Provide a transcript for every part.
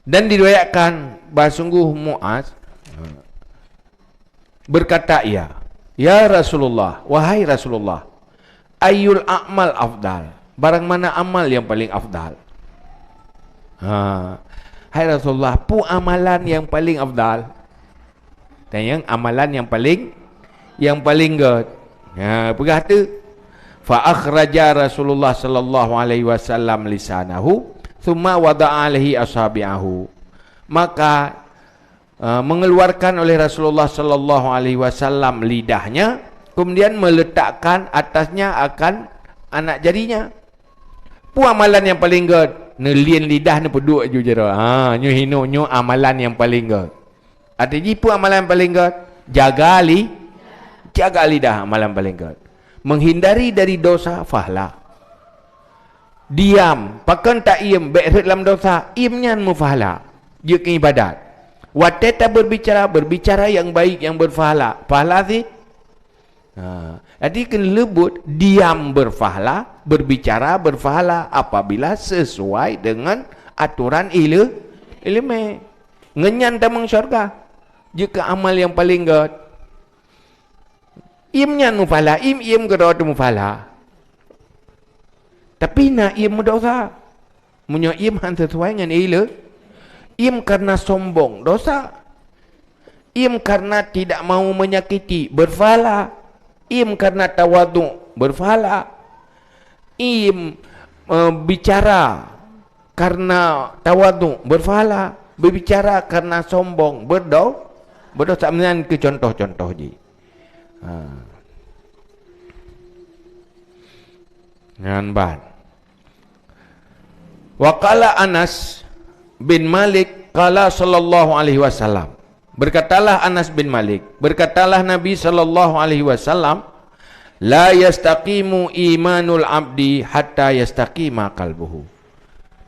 Dan diriwayatkan bahasungguh Muaz berkata ya Rasulullah, wahai Rasulullah, ayyul a'mal afdal, barang mana amal yang paling afdal? Hai Rasulullah, pu amalan yang paling afdal? Tanya amalan yang paling good. Berkata, fa akhraja Rasulullah sallallahu alaihi wasallam lisanahu thumma wada'a alaihi asabi'ahu. Maka mengeluarkan oleh Rasulullah sallallahu alaihi wasallam lidahnya, kemudian meletakkan atasnya akan anak jarinya. Pu amalan yang paling good, nelien lidah ni peduk je jera. Nyu hino nyu amalan yang paling good. Artinya pu amalan yang paling good, jaga lidah amalan paling good. Menghindari dari dosa fahla. Diam, pakan tak iem, berat dalam dosa, iemnya mufahala. Dia ke ibadat. Wateta berbicara yang baik, yang berfahala. Pahala sih. Jadi kena lebut, diam berfahala, berbicara berfahala apabila sesuai dengan aturan ilmu. Ngenyan tamang syurga. Jika amal yang paling good. Iemnya mufahala, iem kedua mufahala. Tapi nak iem dosa. Punya iem han sesuai dengan ilmu. Iem karena sombong, dosa. Iem karena tidak mau menyakiti, berfahala. Iem karena tawadu, berfahala. Iem bicara karena tawadu, berfahala. Berbicara karena sombong, berdosa. Menang ke contoh-contoh je. Nganban. Waqala Anas bin Malik qala sallallahu alaihi wasallam. Berkatalah Anas bin Malik, berkatalah Nabi sallallahu alaihi wasallam, la yastaqimu imanul abdi hatta yastaqima qalbuhu.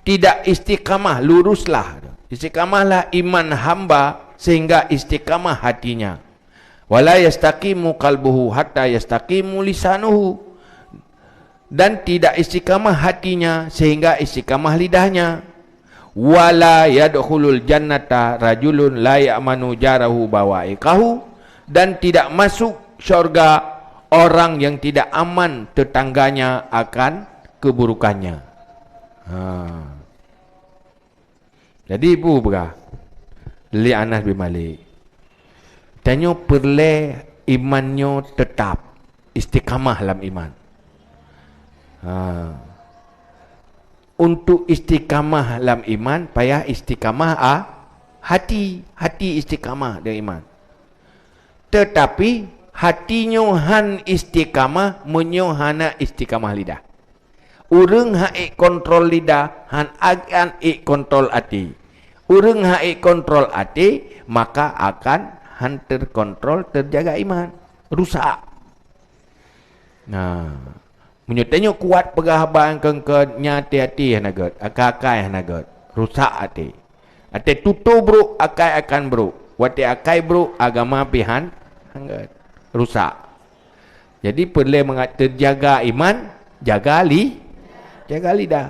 Tidak istiqamah, luruslah. Istiqamahlah iman hamba sehingga istiqamah hatinya. Wala yastaqimu qalbuhu hatta yastaqimu lisanuhu. Dan tidak istiqamah hatinya sehingga istiqamah lidahnya. Wala yadkhulul jannata rajulun la ya'manu jarahu bawa'iqahu. Dan tidak masuk syurga orang yang tidak aman tetangganya akan keburukannya. Jadi ibu berah Li Anas bin Malik tanya perle imannya tetap istiqamah dalam iman. Untuk istiqamah dalam iman payah istiqamah hati istiqamah dalam iman. Tetapi hatinya han istiqamah, menyo hana istiqamah lidah. Urang haik kontrol lidah, han akan kontrol hati. Urang haik kontrol hati, maka akan han terkontrol, terjaga iman. Rusak. Menyutanya kuat pegahaban kengkenya hati-hati hanagat, akai hanagat, rusak hati. Hati tutup bro, akai akan bro. Wati akai bro, agama pihan hanggat, rusak. Jadi perlu terjaga iman, jaga lidah.